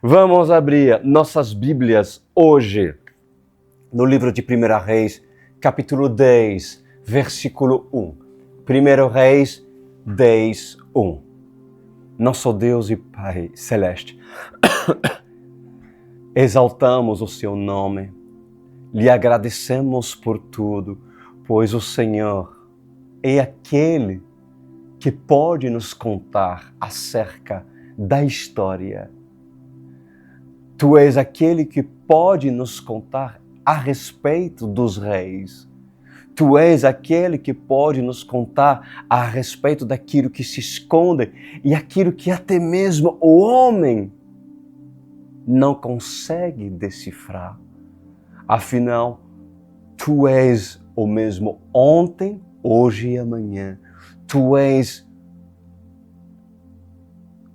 Vamos abrir nossas Bíblias hoje no livro de 1 Reis, capítulo 10, versículo 1. 1 Reis 10, 1. Nosso Deus e Pai Celeste, exaltamos o Seu nome, lhe agradecemos por tudo, pois o Senhor é aquele que pode nos contar acerca da história. Tu és aquele que pode nos contar a respeito dos reis. Tu és aquele que pode nos contar a respeito daquilo que se esconde e aquilo que até mesmo o homem não consegue decifrar. Afinal, Tu és o mesmo ontem, hoje e amanhã. Tu és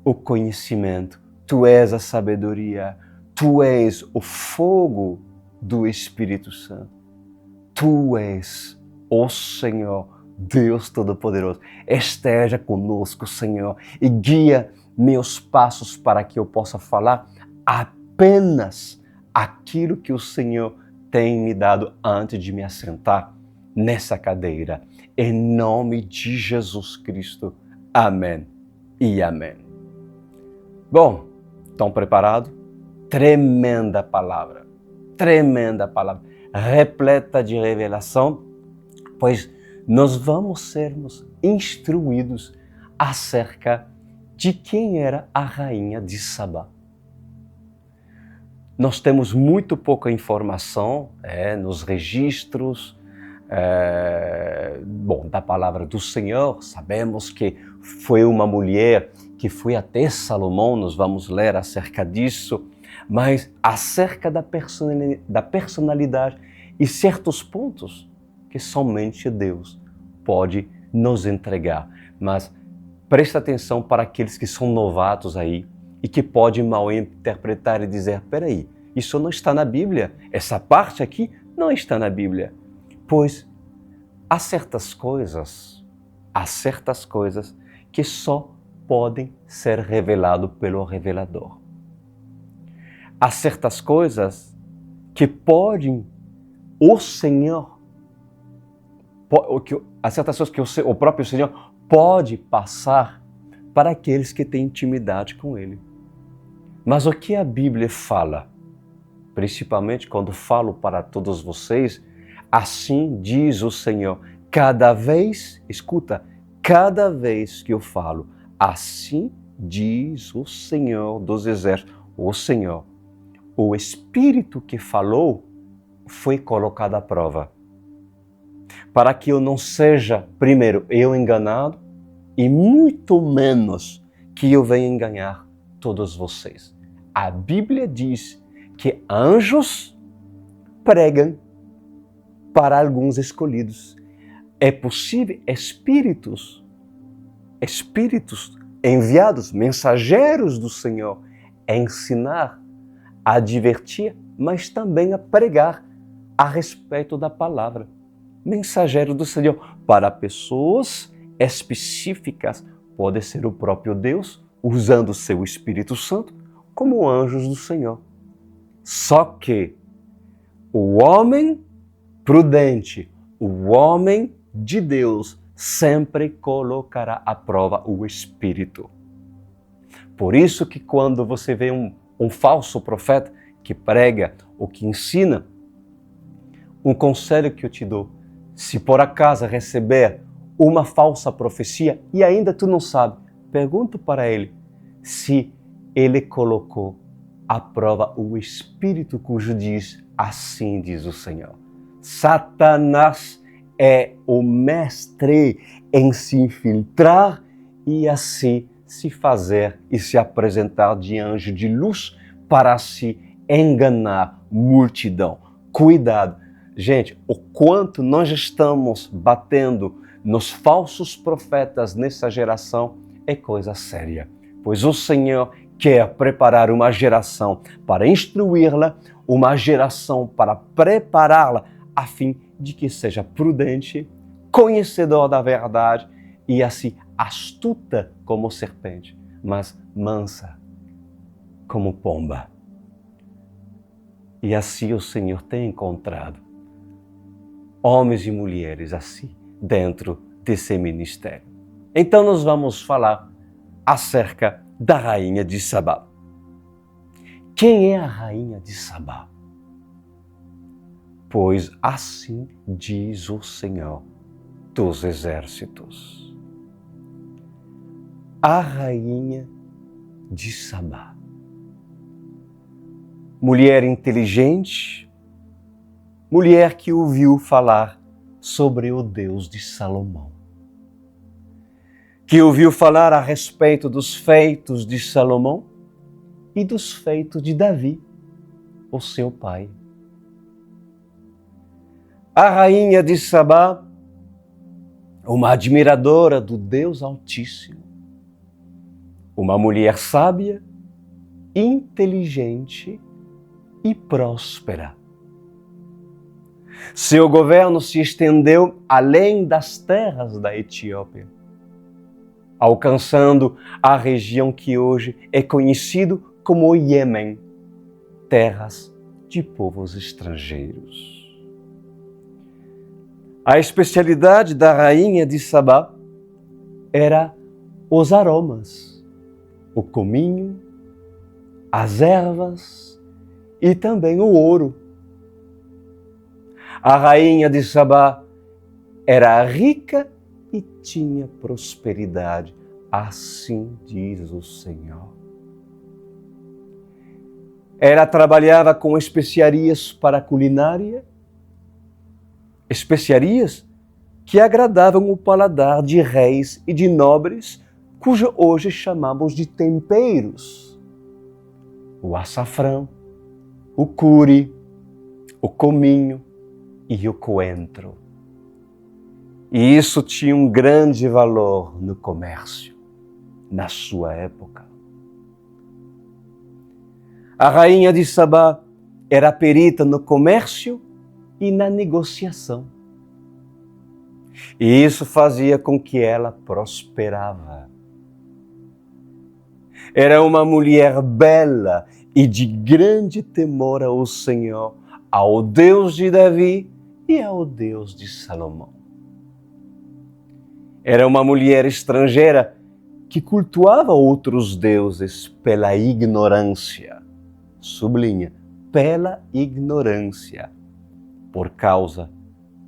o conhecimento, Tu és a sabedoria, Tu és o fogo do Espírito Santo. Tu és o Senhor, Deus Todo-Poderoso. Esteja conosco, Senhor, e guia meus passos para que eu possa falar apenas aquilo que o Senhor tem me dado antes de me assentar nessa cadeira. Em nome de Jesus Cristo. Amém e amém. Bom, estão preparados? Tremenda palavra, repleta de revelação, pois nós vamos sermos instruídos acerca de quem era a rainha de Sabá. Nós temos muito pouca informação nos registros da palavra do Senhor. Sabemos que foi uma mulher que foi até Salomão, nós vamos ler acerca disso, mas acerca da personalidade e certos pontos que somente Deus pode nos entregar. Mas presta atenção para aqueles que são novatos aí e que podem mal interpretar e dizer, peraí, isso não está na Bíblia, essa parte aqui não está na Bíblia. Pois há certas coisas que só podem ser reveladas pelo revelador. Há certas coisas que podem o Senhor, há certas coisas que o próprio Senhor pode passar para aqueles que têm intimidade com Ele. Mas o que a Bíblia fala, principalmente quando falo para todos vocês, assim diz o Senhor, cada vez que eu falo, assim diz o Senhor dos Exércitos, o Senhor. O Espírito que falou foi colocado à prova. Para que eu não seja, primeiro, eu enganado e muito menos que eu venha enganar todos vocês. A Bíblia diz que anjos pregam para alguns escolhidos. É possível espíritos enviados, mensageiros do Senhor, ensinar, a advertir, mas também a pregar a respeito da palavra. Mensageiro do Senhor para pessoas específicas, pode ser o próprio Deus, usando o seu Espírito Santo, como anjos do Senhor. Só que o homem prudente, o homem de Deus, sempre colocará à prova o Espírito. Por isso que quando você vê um falso profeta que prega ou que ensina, um conselho que eu te dou, se por acaso receber uma falsa profecia e ainda tu não sabe, pergunta para ele se ele colocou à prova o Espírito cujo diz, assim diz o Senhor. Satanás é o mestre em se infiltrar e assim se fazer e se apresentar de anjo de luz para se enganar multidão. Cuidado! Gente, o quanto nós estamos batendo nos falsos profetas nessa geração é coisa séria. Pois o Senhor quer preparar uma geração para instruí-la, uma geração para prepará-la a fim de que seja prudente, conhecedor da verdade e assim astuta como serpente, mas mansa como pomba. E assim o Senhor tem encontrado homens e mulheres assim dentro desse ministério. Então nós vamos falar acerca da rainha de Sabá. Quem é a rainha de Sabá? Pois assim diz o Senhor dos exércitos. A rainha de Sabá. Mulher inteligente, mulher que ouviu falar sobre o Deus de Salomão, que ouviu falar a respeito dos feitos de Salomão e dos feitos de Davi, o seu pai. A rainha de Sabá, uma admiradora do Deus Altíssimo, uma mulher sábia, inteligente e próspera. Seu governo se estendeu além das terras da Etiópia, alcançando a região que hoje é conhecido como o Iêmen, terras de povos estrangeiros. A especialidade da rainha de Sabá era os aromas, o cominho, as ervas e também o ouro. A rainha de Sabá era rica e tinha prosperidade, assim diz o Senhor. Ela trabalhava com especiarias para a culinária, especiarias que agradavam o paladar de reis e de nobres, cujo hoje chamamos de temperos. O açafrão, o curi, o cominho e o coentro. E isso tinha um grande valor no comércio, na sua época. A rainha de Sabá era perita no comércio e na negociação. E isso fazia com que ela prosperava. Era uma mulher bela e de grande temor ao Senhor, ao Deus de Davi e ao Deus de Salomão. Era uma mulher estrangeira que cultuava outros deuses pela ignorância. Sublinha, pela ignorância, por causa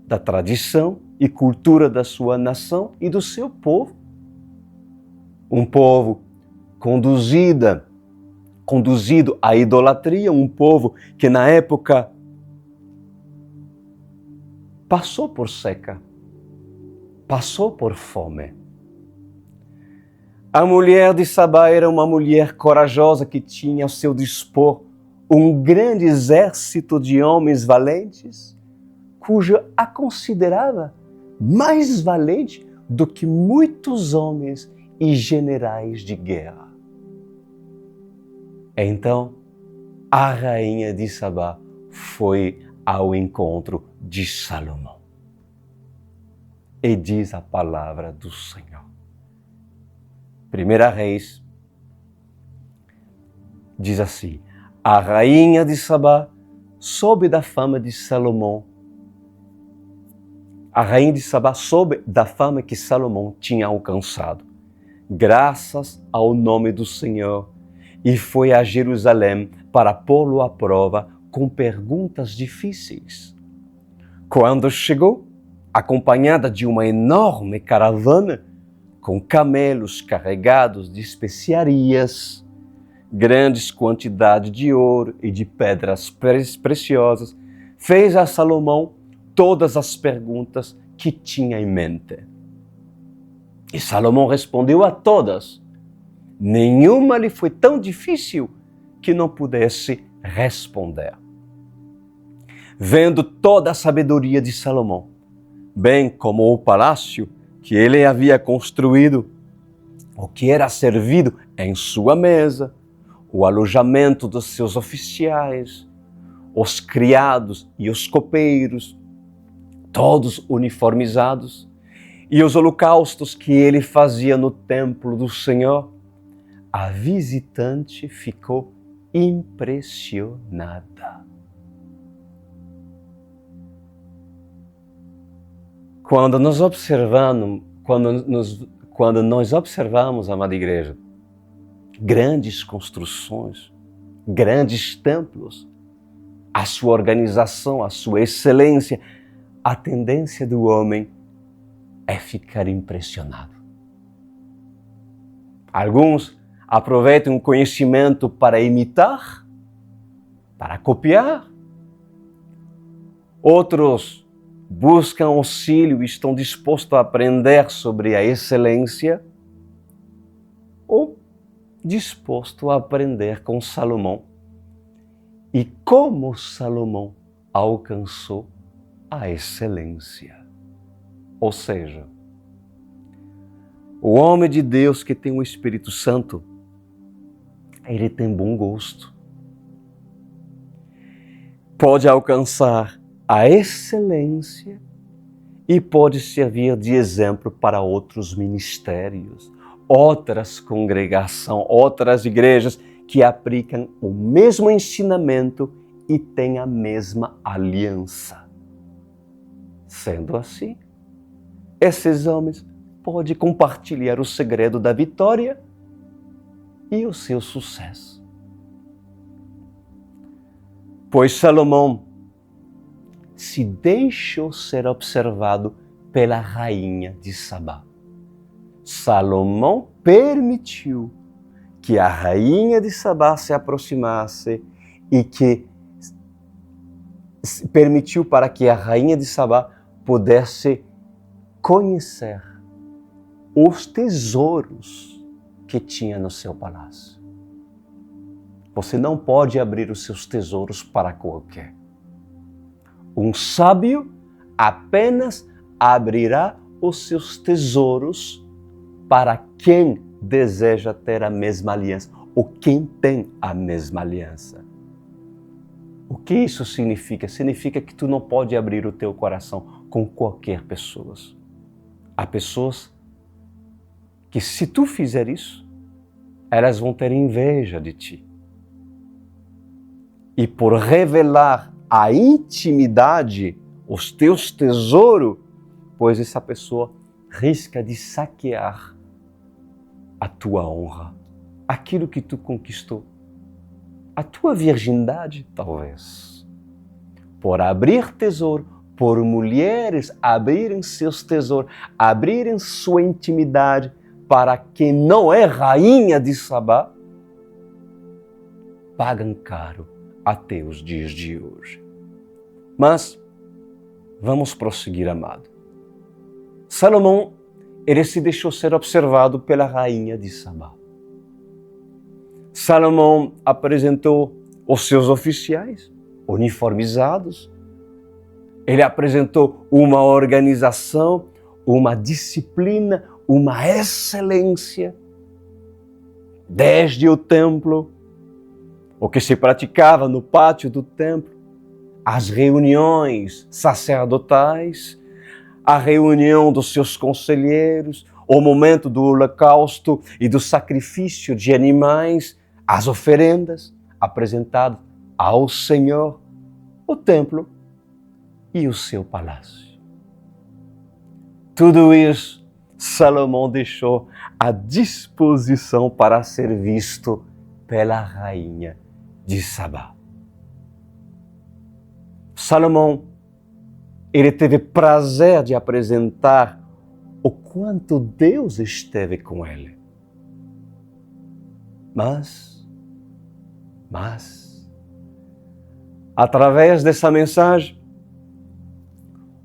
da tradição e cultura da sua nação e do seu povo. Um povo conduzido à idolatria, um povo que na época passou por seca, passou por fome. A mulher de Sabá era uma mulher corajosa que tinha ao seu dispor um grande exército de homens valentes, cujo a considerava mais valente do que muitos homens e generais de guerra. Então, a rainha de Sabá foi ao encontro de Salomão. E diz a palavra do Senhor. 1 Reis diz assim: a rainha de Sabá soube da fama de Salomão. A rainha de Sabá soube da fama que Salomão tinha alcançado, graças ao nome do Senhor, e foi a Jerusalém para pô-lo à prova com perguntas difíceis. Quando chegou, acompanhada de uma enorme caravana, com camelos carregados de especiarias, grandes quantidades de ouro e de pedras preciosas, fez a Salomão todas as perguntas que tinha em mente. E Salomão respondeu a todas. Nenhuma lhe foi tão difícil que não pudesse responder. Vendo toda a sabedoria de Salomão, bem como o palácio que ele havia construído, o que era servido em sua mesa, o alojamento dos seus oficiais, os criados e os copeiros, todos uniformizados, e os holocaustos que ele fazia no templo do Senhor, a visitante ficou impressionada. Quando nós observamos, amada igreja, grandes construções, grandes templos, a sua organização, a sua excelência, a tendência do homem é ficar impressionado. Alguns aproveitam o conhecimento para imitar, para copiar. Outros buscam auxílio e estão dispostos a aprender sobre a excelência, ou disposto a aprender com Salomão e como Salomão alcançou a excelência. Ou seja, o homem de Deus que tem o Espírito Santo, ele tem bom gosto. Pode alcançar a excelência e pode servir de exemplo para outros ministérios, outras congregações, outras igrejas que aplicam o mesmo ensinamento e têm a mesma aliança. Sendo assim, esses homens podem compartilhar o segredo da vitória e o seu sucesso. Pois Salomão se deixou ser observado pela rainha de Sabá. Salomão permitiu que a rainha de Sabá se aproximasse e que permitiu para que a rainha de Sabá pudesse conhecer os tesouros que tinha no seu palácio. Você não pode abrir os seus tesouros para qualquer. Um sábio apenas abrirá os seus tesouros para quem deseja ter a mesma aliança, ou quem tem a mesma aliança. O que isso significa? Significa que tu não pode abrir o teu coração com qualquer pessoa. Há pessoas que, se tu fizer isso, elas vão ter inveja de ti. E por revelar a intimidade, os teus tesouros, pois essa pessoa risca de saquear a tua honra, aquilo que tu conquistou, a tua virgindade, talvez. Por abrir tesouro, por mulheres abrirem seus tesouros, abrirem sua intimidade para quem não é rainha de Sabá, pagam caro até os dias de hoje. Mas vamos prosseguir, amado. Salomão, ele se deixou ser observado pela rainha de Sabá. Salomão apresentou os seus oficiais uniformizados. Ele apresentou uma organização, uma disciplina, uma excelência. Desde o templo, o que se praticava no pátio do templo, as reuniões sacerdotais, a reunião dos seus conselheiros, o momento do holocausto e do sacrifício de animais, as oferendas apresentadas ao Senhor, o templo e o seu palácio. Tudo isso Salomão deixou à disposição para ser visto pela rainha de Sabá. Salomão, ele teve prazer de apresentar o quanto Deus esteve com ele. Mas, através dessa mensagem,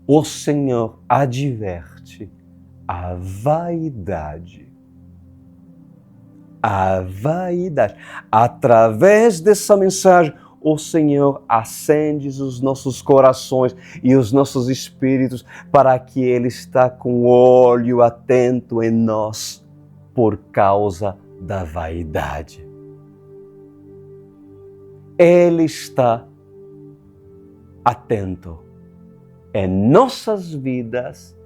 o Senhor adverte a vaidade. A vaidade. Através dessa mensagem, o Senhor acende os nossos corações e os nossos espíritos para que Ele está com o olho atento em nós por causa da vaidade. Ele está atento em nossas vidas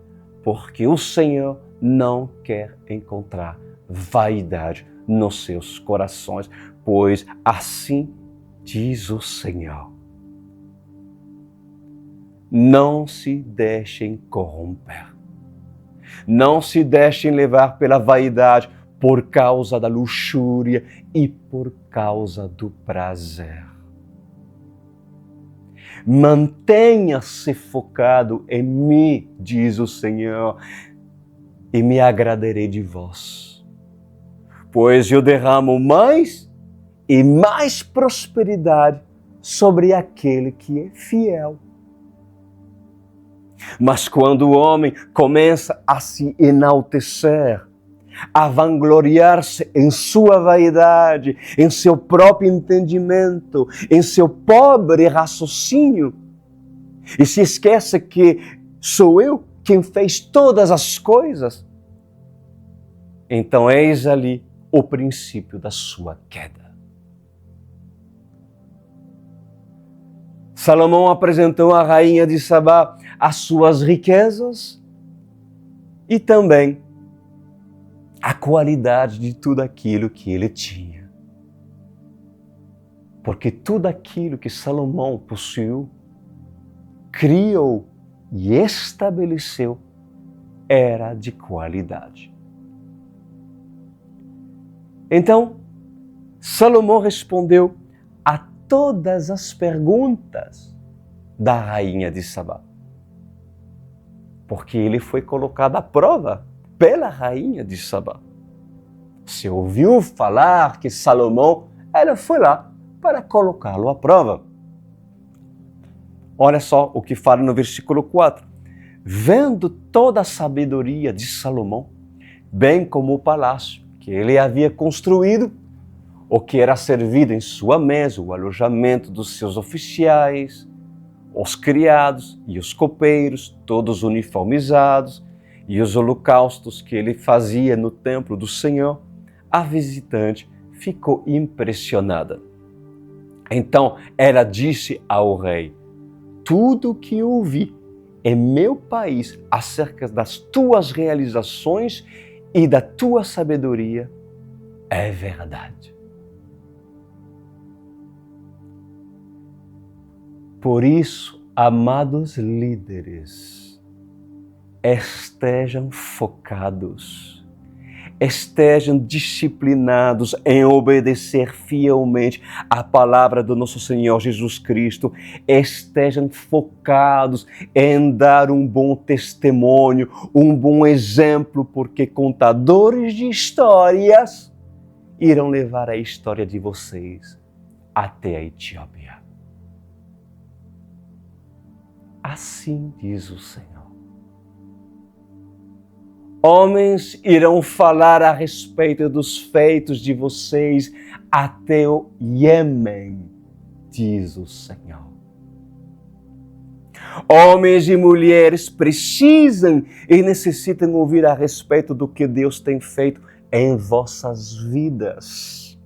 porque o Senhor não quer encontrar vaidade nos seus corações, pois assim diz o Senhor. Não se deixem corromper. Não se deixem levar pela vaidade, por causa da luxúria e por causa do prazer. Mantenha-se focado em mim, diz o Senhor, e me agradarei de vós. Pois eu derramo mais e mais prosperidade sobre aquele que é fiel. Mas quando o homem começa a se enaltecer, a vangloriar-se em sua vaidade, em seu próprio entendimento, em seu pobre raciocínio, e se esquece que sou eu quem fez todas as coisas, então eis ali o princípio da sua queda. Salomão apresentou à rainha de Sabá as suas riquezas e também a qualidade de tudo aquilo que ele tinha. Porque tudo aquilo que Salomão possuiu, criou e estabeleceu era de qualidade. Então, Salomão respondeu a todas as perguntas da rainha de Sabá. Porque ele foi colocado à prova pela rainha de Sabá. Se ouviu falar que Salomão, ela foi lá para colocá-lo à prova. Olha só o que fala no versículo 4. Vendo toda a sabedoria de Salomão, bem como o palácio que ele havia construído, o que era servido em sua mesa, o alojamento dos seus oficiais, os criados e os copeiros, todos uniformizados, e os holocaustos que ele fazia no templo do Senhor, a visitante ficou impressionada. Então ela disse ao rei: tudo o que eu ouvi em meu país acerca das tuas realizações e da tua sabedoria é verdade. Por isso, amados líderes, estejam focados, estejam disciplinados em obedecer fielmente à palavra do nosso Senhor Jesus Cristo, estejam focados em dar um bom testemunho, um bom exemplo, porque contadores de histórias irão levar a história de vocês até a Etiópia. Assim diz o Senhor. Homens irão falar a respeito dos feitos de vocês até o Iêmen, diz o Senhor. Homens e mulheres precisam e necessitam ouvir a respeito do que Deus tem feito em vossas vidas.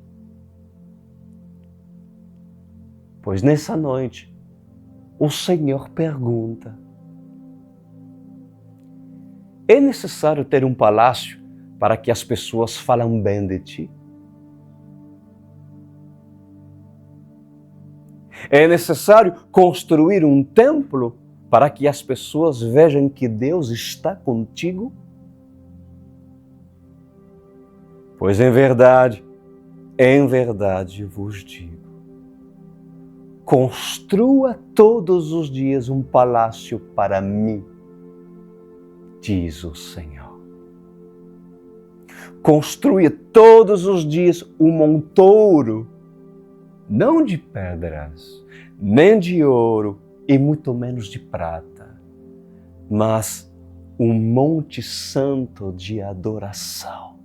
Pois nessa noite, o Senhor pergunta: é necessário ter um palácio para que as pessoas falem bem de ti? É necessário construir um templo para que as pessoas vejam que Deus está contigo? Pois em verdade vos digo, construa todos os dias um palácio para mim, diz o Senhor. Construa todos os dias um montouro, não de pedras, nem de ouro e muito menos de prata, mas um monte santo de adoração.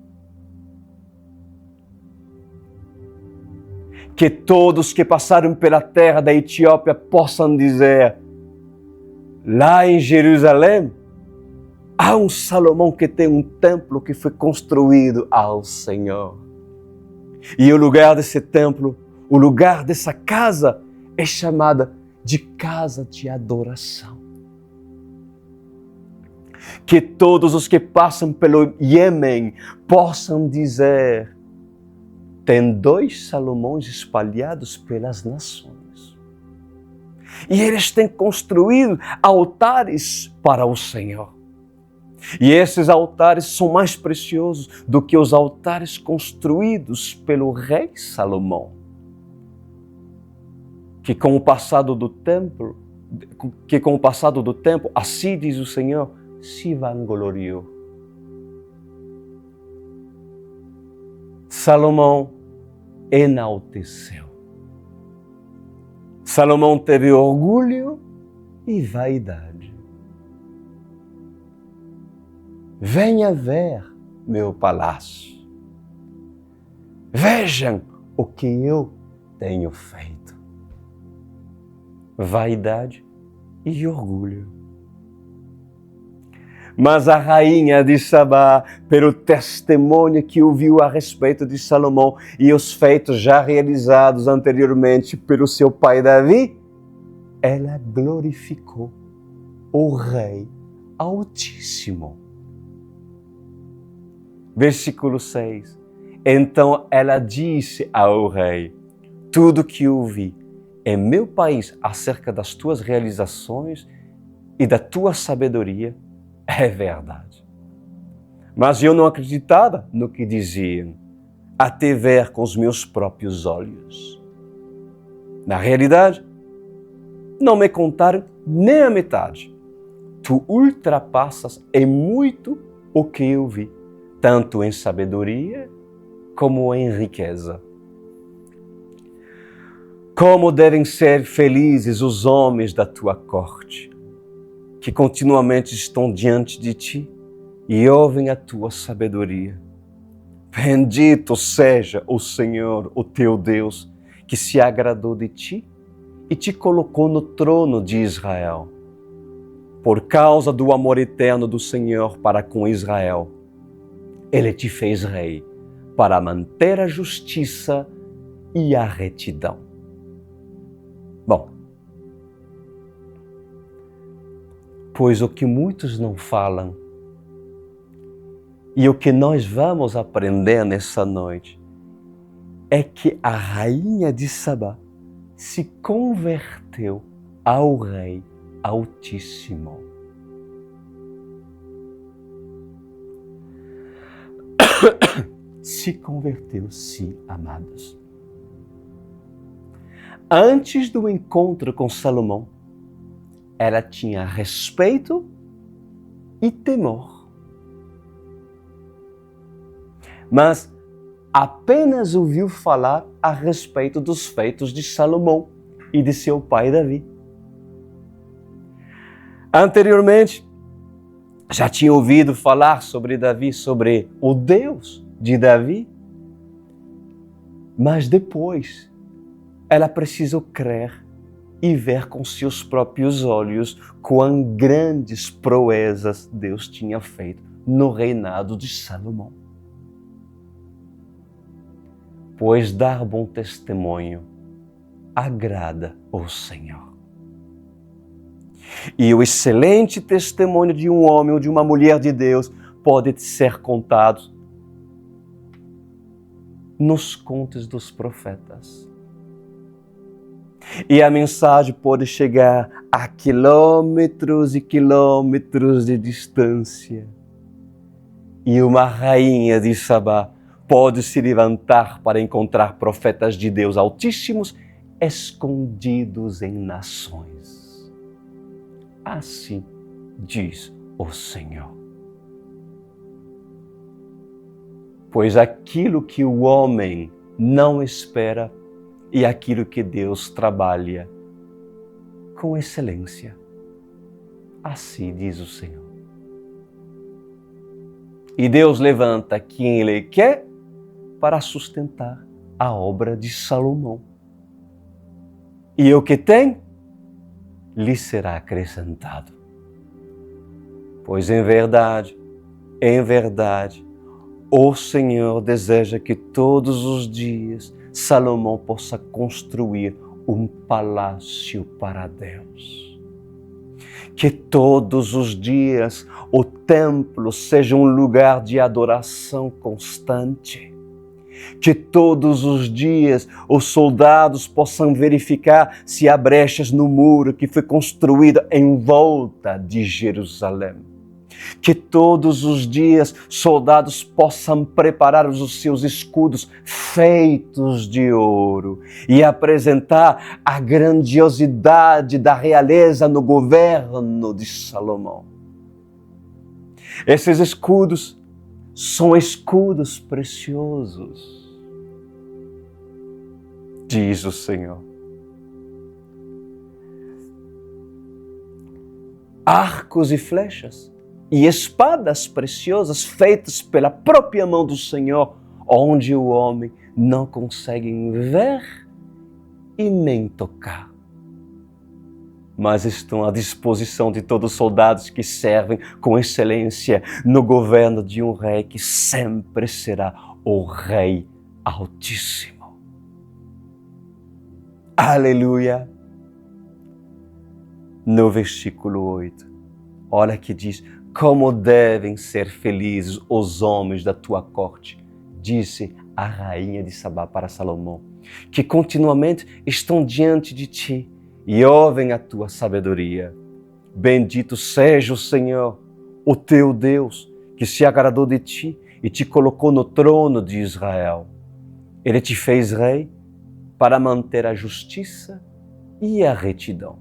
Que todos que passaram pela terra da Etiópia possam dizer: lá em Jerusalém, há um Salomão que tem um templo que foi construído ao Senhor. E o lugar desse templo, o lugar dessa casa é chamada de casa de adoração. Que todos os que passam pelo Iêmen possam dizer: tem 2 Salomões espalhados pelas nações. E eles têm construído altares para o Senhor. E esses altares são mais preciosos do que os altares construídos pelo rei Salomão, que com o passado do tempo, assim diz o Senhor, se vangloriou. Salomão enalteceu. Salomão teve orgulho e vaidade. Venha ver meu palácio. Vejam o que eu tenho feito. Vaidade e orgulho. Mas a rainha de Sabá, pelo testemunho que ouviu a respeito de Salomão e os feitos já realizados anteriormente pelo seu pai Davi, ela glorificou o Rei Altíssimo. Versículo 6. Então ela disse ao rei: tudo que ouvi em meu país acerca das tuas realizações e da tua sabedoria é verdade. Mas eu não acreditava no que diziam, até ver com os meus próprios olhos. Na realidade, não me contaram nem a metade. Tu ultrapassas em muito o que eu vi, tanto em sabedoria como em riqueza. Como devem ser felizes os homens da tua corte, que continuamente estão diante de ti e ouvem a tua sabedoria. Bendito seja o Senhor, o teu Deus, que se agradou de ti e te colocou no trono de Israel. Por causa do amor eterno do Senhor para com Israel, Ele te fez rei para manter a justiça e a retidão. Bom, pois o que muitos não falam e o que nós vamos aprender nessa noite é que a rainha de Sabá se converteu ao Rei Altíssimo. Se converteu, sim, amados. Antes do encontro com Salomão, ela tinha respeito e temor. Mas apenas ouviu falar a respeito dos feitos de Salomão e de seu pai Davi. Anteriormente, já tinha ouvido falar sobre Davi, sobre o Deus de Davi. Mas depois, ela precisou crer e ver com seus próprios olhos quão grandes proezas Deus tinha feito no reinado de Salomão. Pois dar bom testemunho agrada ao Senhor. E o excelente testemunho de um homem ou de uma mulher de Deus pode ser contado nos contos dos profetas. E a mensagem pode chegar a quilômetros e quilômetros de distância. E uma rainha de Sabá pode se levantar para encontrar profetas de Deus Altíssimos escondidos em nações. Assim diz o Senhor. Pois aquilo que o homem não espera e aquilo que Deus trabalha com excelência. Assim diz o Senhor. E Deus levanta quem Ele quer para sustentar a obra de Salomão. E o que tem, lhe será acrescentado. Pois em verdade, o Senhor deseja que todos os dias Salomão possa construir um palácio para Deus. Que todos os dias o templo seja um lugar de adoração constante. Que todos os dias os soldados possam verificar se há brechas no muro que foi construído em volta de Jerusalém. Que todos os dias soldados possam preparar os seus escudos feitos de ouro e apresentar a grandiosidade da realeza no governo de Salomão. Esses escudos são escudos preciosos, diz o Senhor. Arcos e flechas e espadas preciosas feitas pela própria mão do Senhor, onde o homem não consegue ver e nem tocar. Mas estão à disposição de todos os soldados que servem com excelência no governo de um rei que sempre será o Rei Altíssimo. Aleluia! No versículo 8, olha que diz: como devem ser felizes os homens da tua corte, disse a rainha de Sabá para Salomão, que continuamente estão diante de ti e ouvem a tua sabedoria. Bendito seja o Senhor, o teu Deus, que se agradou de ti e te colocou no trono de Israel. Ele te fez rei para manter a justiça e a retidão.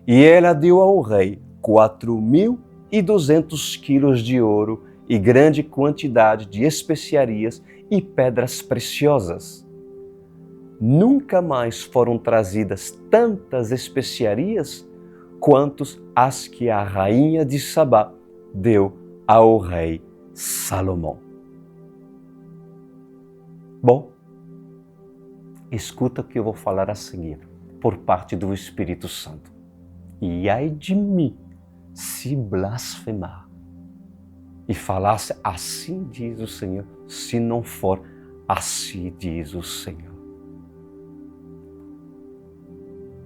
E ela deu ao rei 4.200 quilos de ouro e grande quantidade de especiarias e pedras preciosas. Nunca mais foram trazidas tantas especiarias quanto as que a rainha de Sabá deu ao rei Salomão. Bom, escuta o que eu vou falar a seguir, por parte do Espírito Santo. E ai de mim, se blasfemar e falasse assim diz o Senhor, se não for assim diz o Senhor.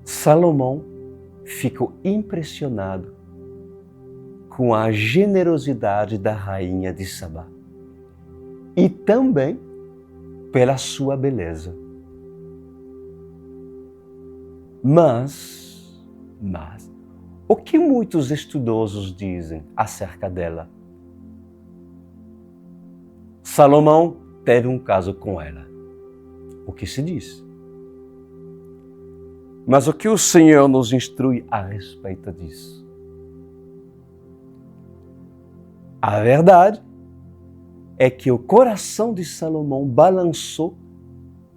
Salomão ficou impressionado com a generosidade da rainha de Sabá e também pela sua beleza. Mas, o que muitos estudiosos dizem acerca dela? Salomão teve um caso com ela. O que se diz? Mas o que o Senhor nos instrui a respeito disso? A verdade é que o coração de Salomão balançou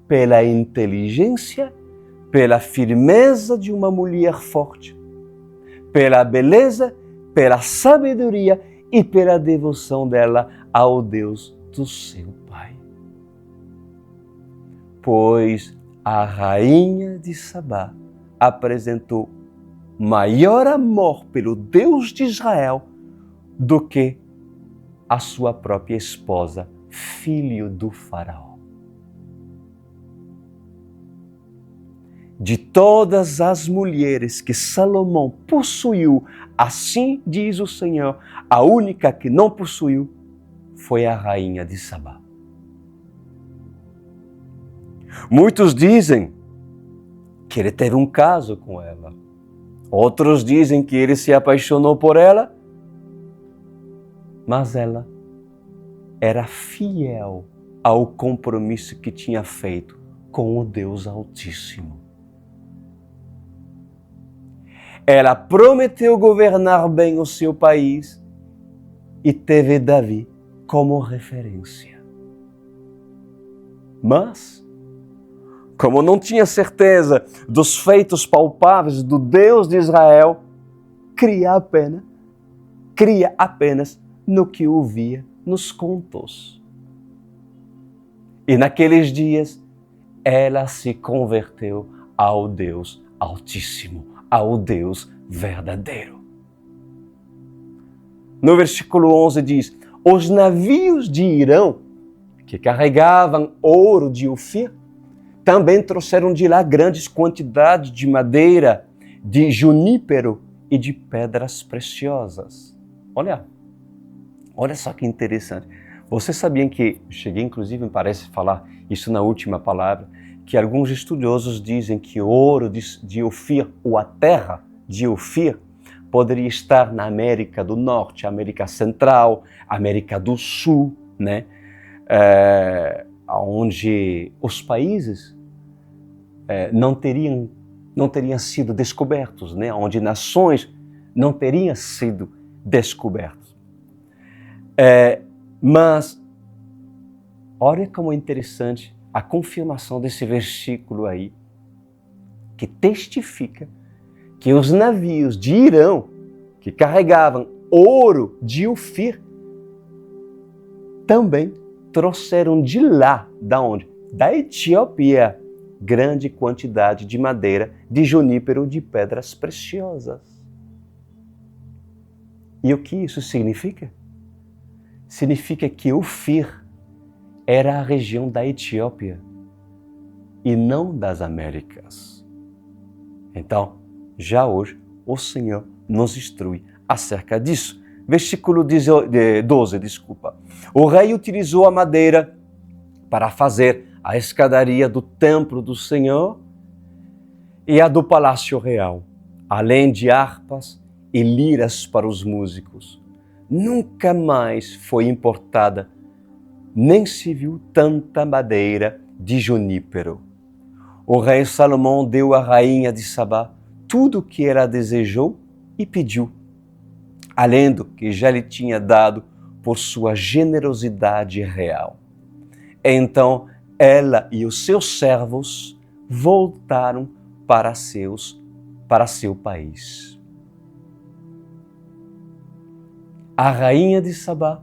pela inteligência, pela firmeza de uma mulher forte, pela beleza, pela sabedoria e pela devoção dela ao Deus do seu pai. Pois a rainha de Sabá apresentou maior amor pelo Deus de Israel do que a sua própria esposa, filho do faraó. De todas as mulheres que Salomão possuiu, assim diz o Senhor, a única que não possuiu foi a rainha de Sabá. Muitos dizem que ele teve um caso com ela. Outros dizem que ele se apaixonou por ela, mas ela era fiel ao compromisso que tinha feito com o Deus Altíssimo. Ela prometeu governar bem o seu país e teve Davi como referência. Mas, como não tinha certeza dos feitos palpáveis do Deus de Israel, cria apenas no que ouvia nos contos. E naqueles dias, ela se converteu ao Deus Altíssimo, ao Deus verdadeiro. No versículo 11 diz: os navios de Irão, que carregavam ouro de Ofir, também trouxeram de lá grandes quantidades de madeira, de junípero e de pedras preciosas. Olha só que interessante. Vocês sabiam que, cheguei inclusive, me parece falar isso na última palavra, que alguns estudiosos dizem que o ouro de Ofir, ou a terra de Ofir, poderia estar na América do Norte, América Central, América do Sul, né? Onde os países não teriam sido descobertos, né? Onde nações não teriam sido descobertas. Mas, olha como é interessante a confirmação desse versículo aí, que testifica que os navios de Irão, que carregavam ouro de Ofir, também trouxeram de lá, da onde? Da Etiópia, grande quantidade de madeira, de junípero, de pedras preciosas. E o que isso significa? Significa que Ofir era a região da Etiópia e não das Américas. Então, já hoje, o Senhor nos instrui acerca disso. Versículo 12, desculpa. O rei utilizou a madeira para fazer a escadaria do templo do Senhor e a do palácio real, além de harpas e liras para os músicos. Nunca mais foi importada, nem se viu tanta madeira de junípero. O rei Salomão deu à rainha de Sabá tudo o que ela desejou e pediu, além do que já lhe tinha dado por sua generosidade real. Então ela e os seus servos voltaram para seu país. A rainha de Sabá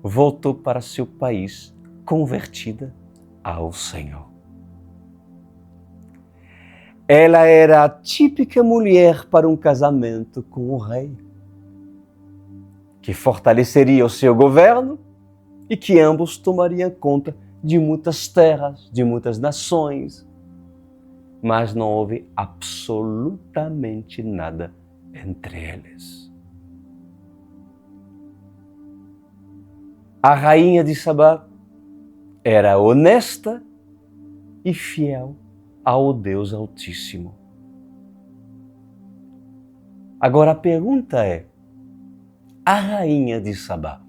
voltou para seu país convertida ao Senhor. Ela era a típica mulher para um casamento com o rei, que fortaleceria o seu governo e que ambos tomariam conta de muitas terras, de muitas nações. Mas não houve absolutamente nada entre eles. A rainha de Sabá era honesta e fiel ao Deus Altíssimo. Agora a pergunta é, a rainha de Sabá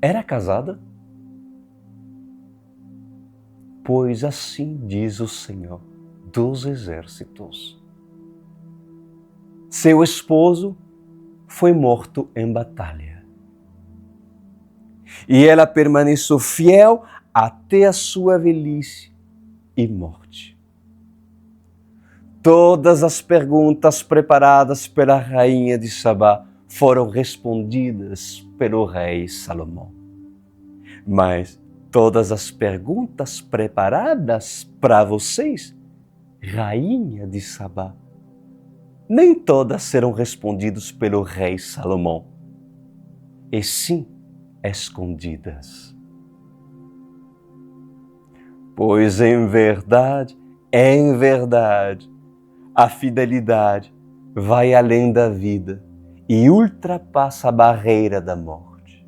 era casada? Pois assim diz o Senhor dos Exércitos. Seu esposo foi morto em batalha. E ela permaneceu fiel até a sua velhice e morte. Todas as perguntas preparadas pela rainha de Sabá foram respondidas pelo rei Salomão. Mas todas as perguntas preparadas para vocês, rainha de Sabá, nem todas serão respondidas pelo rei Salomão, e sim escondidas. Pois em verdade, a fidelidade vai além da vida e ultrapassa a barreira da morte.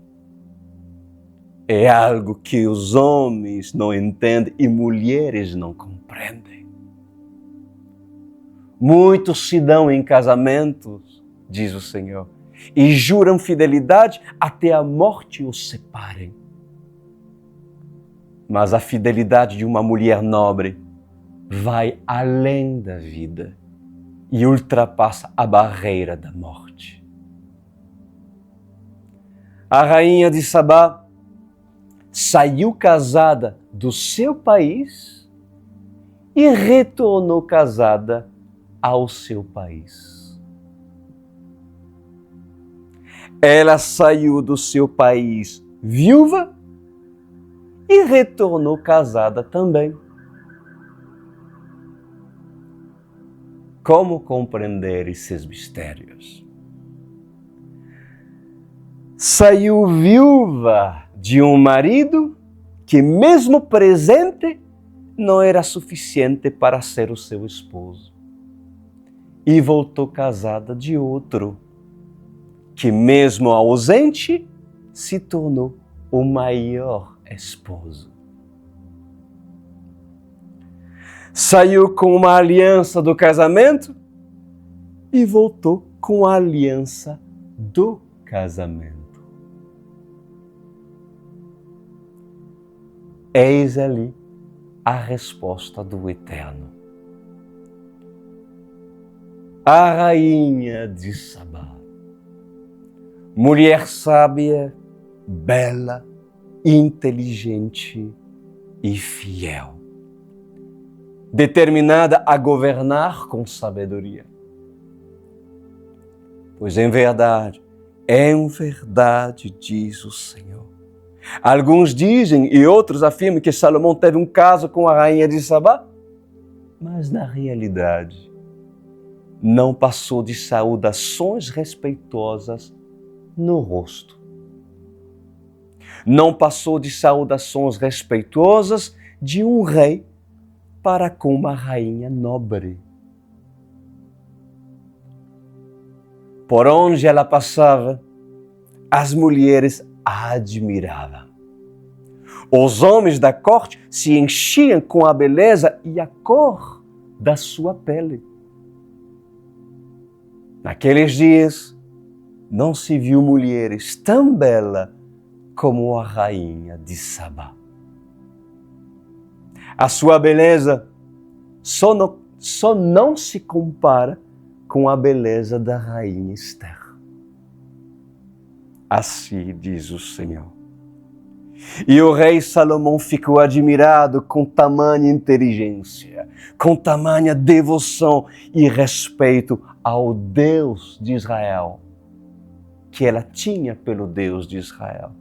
É algo que os homens não entendem e mulheres não compreendem. Muitos se dão em casamentos, diz o Senhor, e juram fidelidade até a morte os separem. Mas a fidelidade de uma mulher nobre vai além da vida e ultrapassa a barreira da morte. A rainha de Sabá saiu casada do seu país e retornou casada ao seu país. Ela saiu do seu país viúva e retornou casada também. Como compreender esses mistérios? Saiu viúva de um marido que, mesmo presente, não era suficiente para ser o seu esposo. E voltou casada de outro, que, mesmo ausente, se tornou o maior esposo. Saiu com uma aliança do casamento e voltou com a aliança do casamento. Eis ali a resposta do Eterno. A rainha de Sabá, mulher sábia, bela, inteligente e fiel, determinada a governar com sabedoria. Pois em verdade, diz o Senhor. Alguns dizem e outros afirmam que Salomão teve um caso com a rainha de Sabá, mas na realidade não passou de saudações respeitosas no rosto. Não passou de saudações respeitosas de um rei para com uma rainha nobre. Por onde ela passava, as mulheres a admiravam. Os homens da corte se enchiam com a beleza e a cor da sua pele. Naqueles dias, não se viu mulheres tão belas como a rainha de Sabá. A sua beleza só não se compara com a beleza da rainha Esther. Assim diz o Senhor. E o rei Salomão ficou admirado com tamanha inteligência, com tamanha devoção e respeito ao Deus de Israel, que ela tinha pelo Deus de Israel.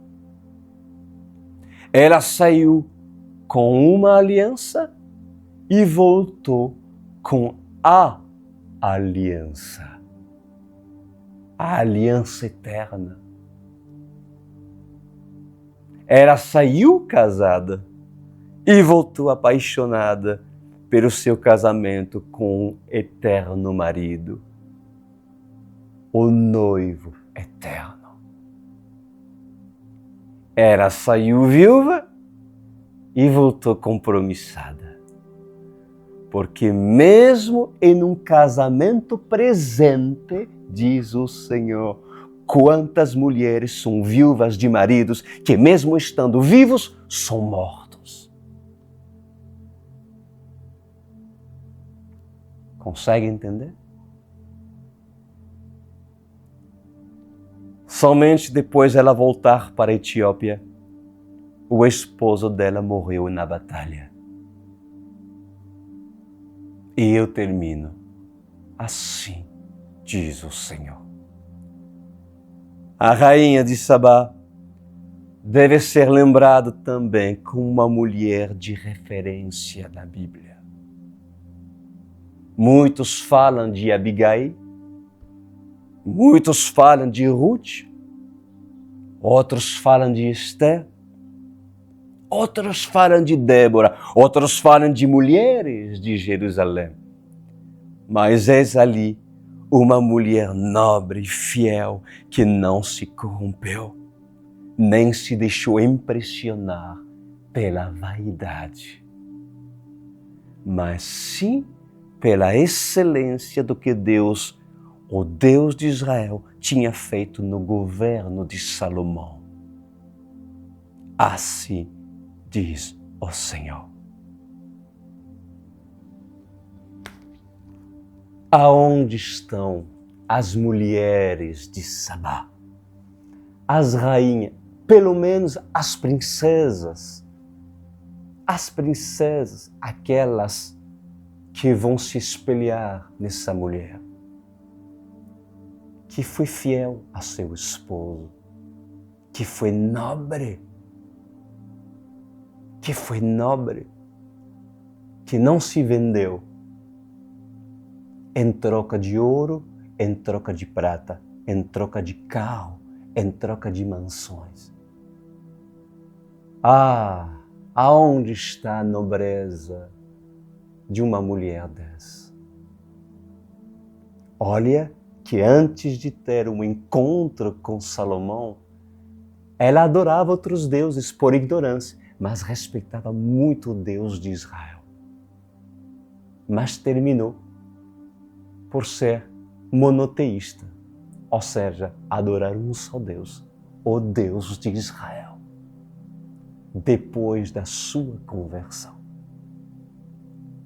Ela saiu com uma aliança e voltou com a aliança eterna. Ela saiu casada e voltou apaixonada pelo seu casamento com o eterno marido, o noivo eterno. Ela saiu viúva e voltou compromissada. Porque mesmo em um casamento presente, diz o Senhor, quantas mulheres são viúvas de maridos que mesmo estando vivos, são mortos. Consegue entender? Somente depois ela voltar para a Etiópia, o esposo dela morreu na batalha. E eu termino. Assim diz o Senhor. A rainha de Sabá deve ser lembrada também como uma mulher de referência na Bíblia. Muitos falam de Abigail, muitos falam de Ruth, outros falam de Esther, outros falam de Débora, outros falam de mulheres de Jerusalém. Mas eis ali uma mulher nobre e fiel que não se corrompeu, nem se deixou impressionar pela vaidade, mas sim pela excelência do que Deus, o Deus de Israel, tinha feito no governo de Salomão. Assim diz o Senhor. Aonde estão as mulheres de Sabá? As rainhas, pelo menos as princesas, aquelas que vão se espelhar nessa mulher, que foi fiel a seu esposo, que foi nobre, que não se vendeu em troca de ouro, em troca de prata, em troca de carro, em troca de mansões. Aonde está a nobreza de uma mulher dessa? Olha que antes de ter um encontro com Salomão, ela adorava outros deuses por ignorância. mas respeitava muito o Deus de Israel. Mas terminou por ser monoteísta, ou seja, adorar um só Deus, o Deus de Israel, depois da sua conversão.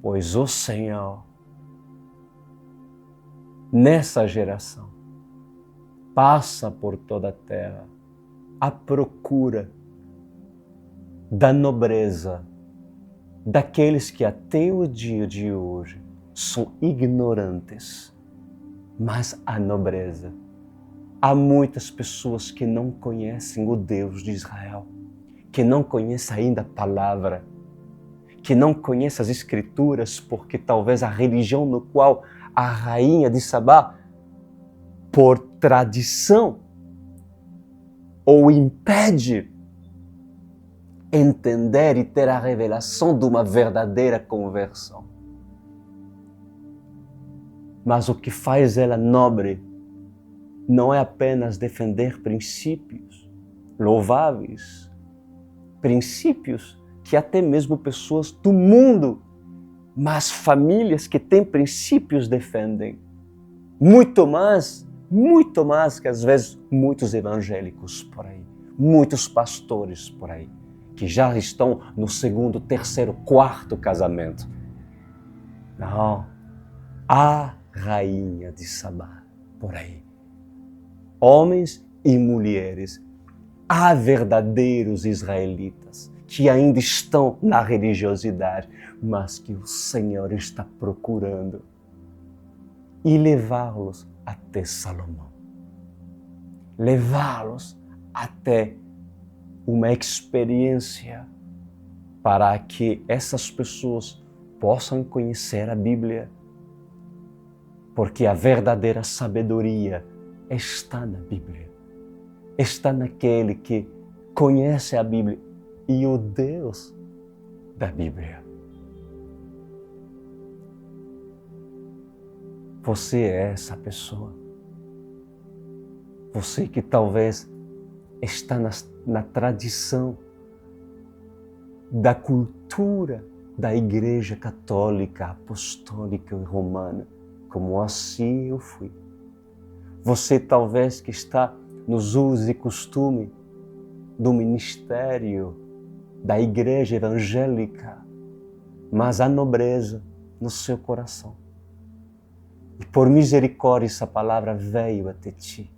Pois o Senhor, nessa geração, passa por toda a terra à procura da nobreza daqueles que até o dia de hoje são ignorantes, mas a nobreza. Há muitas pessoas que não conhecem o Deus de Israel, que não conhecem ainda a palavra, que não conhecem as Escrituras, porque talvez a religião no qual a rainha de Sabá, por tradição, ou impede entender e ter a revelação de uma verdadeira conversão. Mas o que faz ela nobre não é apenas defender princípios louváveis, princípios que até mesmo pessoas do mundo, mas famílias que têm princípios defendem. Muito mais que às vezes muitos evangélicos por aí, muitos pastores por aí, que já estão no segundo, terceiro, quarto casamento. Não, a rainha de Sabá por aí. Homens e mulheres, há verdadeiros israelitas que ainda estão na religiosidade, mas que o Senhor está procurando e levá-los até Salomão. Levá-los até uma experiência para que essas pessoas possam conhecer a Bíblia, porque a verdadeira sabedoria está na Bíblia, está naquele que conhece a Bíblia e o Deus da Bíblia. Você é essa pessoa. Você que talvez está na tradição da cultura da Igreja Católica, Apostólica e Romana, como assim eu fui. Você talvez que está nos usos e costumes do ministério da Igreja Evangélica, mas a nobreza no seu coração. E por misericórdia essa palavra veio até ti,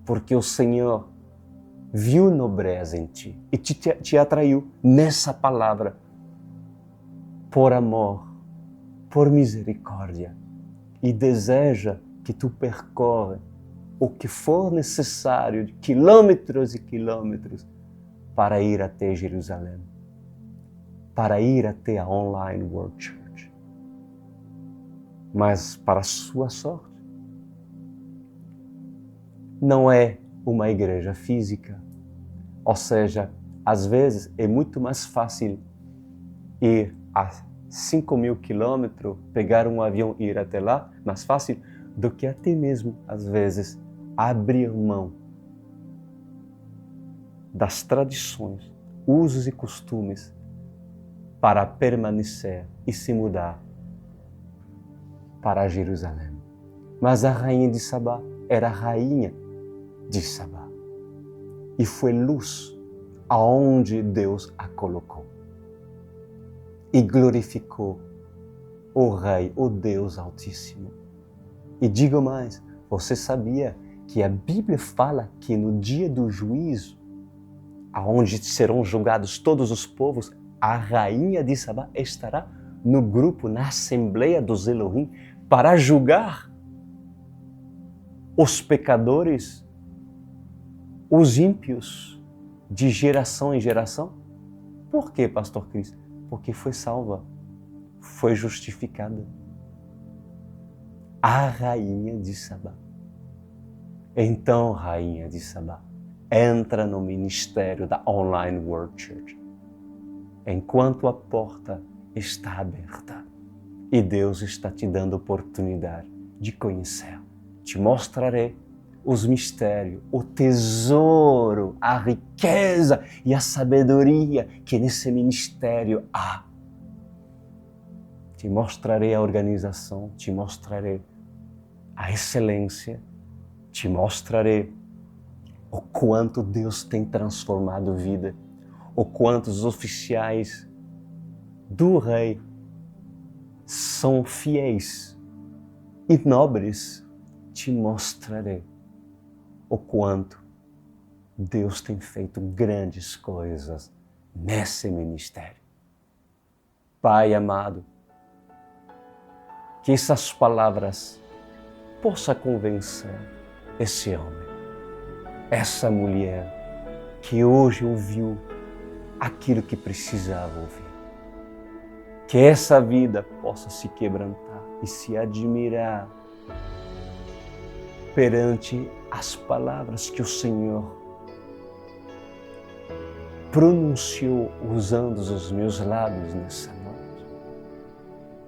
porque o Senhor viu nobreza em ti e te atraiu nessa palavra, por amor, por misericórdia, e deseja que tu percorra o que for necessário, de quilômetros e quilômetros, para ir até Jerusalém, para ir até a Online World Church. Mas, para sua sorte, não é uma igreja física. Ou seja, às vezes é muito mais fácil ir a 5.000 quilômetros, pegar um avião e ir até lá, mais fácil do que até mesmo, às vezes, abrir mão das tradições, usos e costumes para permanecer e se mudar para Jerusalém. Mas a rainha de Sabá era a rainha de Sabá e foi luz aonde Deus a colocou e glorificou o Rei, o Deus Altíssimo. E digo mais, você sabia que a Bíblia fala que no dia do juízo, aonde serão julgados todos os povos, a rainha de Sabá estará no grupo, na Assembleia dos Elohim, para julgar os pecadores, os ímpios, de geração em geração? Por quê, pastor Cris? Porque foi salva, foi justificada. A rainha de Sabá. Então, rainha de Sabá, entra no ministério da Online World Church, enquanto a porta está aberta e Deus está te dando oportunidade de conhecer. Te mostrarei os mistérios, o tesouro, a riqueza e a sabedoria que nesse ministério há. Te mostrarei a organização, te mostrarei a excelência, te mostrarei o quanto Deus tem transformado vida, o quanto os oficiais do Rei são fiéis e nobres. Te mostrarei o quanto Deus tem feito grandes coisas nesse ministério. Pai amado, que essas palavras possam convencer esse homem, essa mulher que hoje ouviu aquilo que precisava ouvir. Que essa vida possa se quebrantar e se admirar perante as palavras que o Senhor pronunciou usando os meus lábios nessa noite.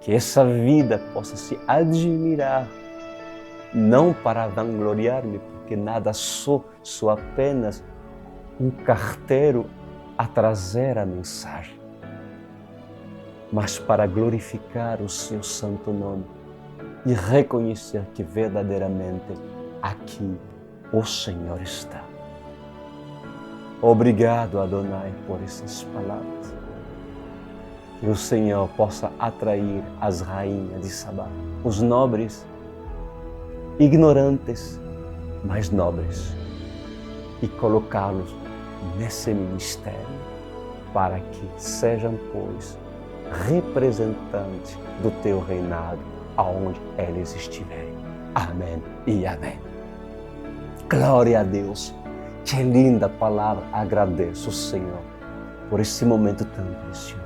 Que essa vida possa se admirar, não para vangloriar-me, porque nada sou apenas um carteiro a trazer a mensagem, mas para glorificar o seu santo nome e reconhecer que verdadeiramente aqui o Senhor está. Obrigado, Adonai, por essas palavras. Que o Senhor possa atrair as rainhas de Sabá, os nobres, ignorantes, mas nobres, e colocá-los nesse ministério para que sejam, pois, representantes do teu reinado aonde eles estiverem. Amém e amém. Glória a Deus. Que linda palavra. Agradeço o Senhor por esse momento tão precioso.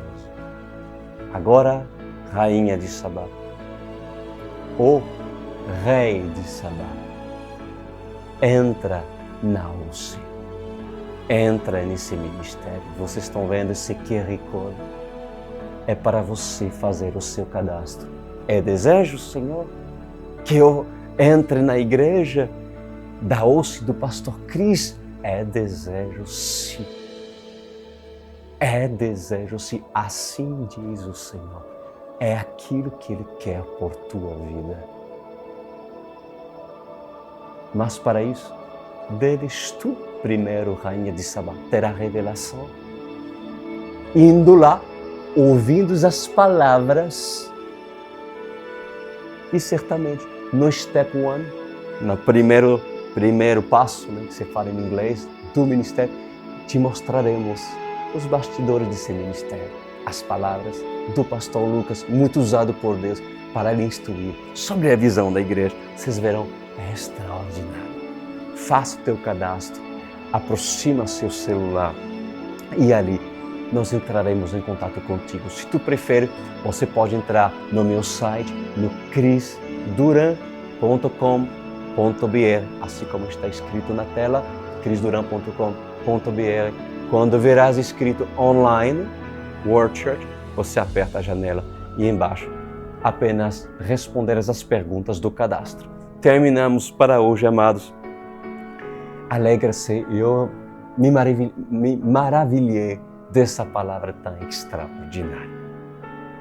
Agora, Rainha de Sabá, o Rei de Sabá, entra na UCI. Entra nesse ministério. Vocês estão vendo esse QR Code? É para você fazer o seu cadastro. É desejo, Senhor, que eu entre na igreja da OSCE do Pastor Cris? É desejo, sim. É desejo, sim. Assim diz o Senhor. É aquilo que Ele quer por tua vida. Mas para isso, deves tu primeiro, Rainha de Sabá, ter a revelação. Indo lá, ouvindo as palavras, e certamente no step one, no primeiro passo, né, que você fala em inglês, do ministério, te mostraremos os bastidores desse ministério, as palavras do pastor Lucas, muito usado por Deus para lhe instruir sobre a visão da igreja. Vocês verão, é extraordinário. Faça o teu cadastro, aproxima seu celular e ali nós entraremos em contato contigo. Se tu prefere, você pode entrar no meu site, no crisduran.com.br, assim como está escrito na tela, crisduran.com.br. Quando verás escrito online, World Church, você aperta a janela e embaixo apenas responder as perguntas do cadastro. Terminamos para hoje, amados. Alegra-se, eu me maravilhei dessa palavra tão extraordinária,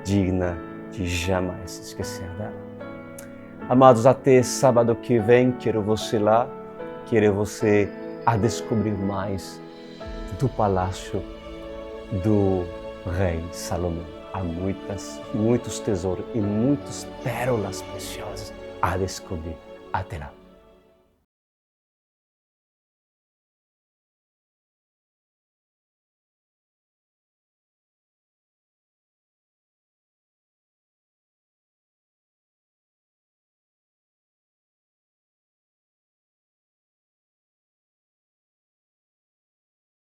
digna de jamais se esquecer dela. Amados, até sábado que vem, quero você lá, quero você a descobrir mais do palácio do rei Salomão. Há muitos tesouros e muitas pérolas preciosas a descobrir. Até lá.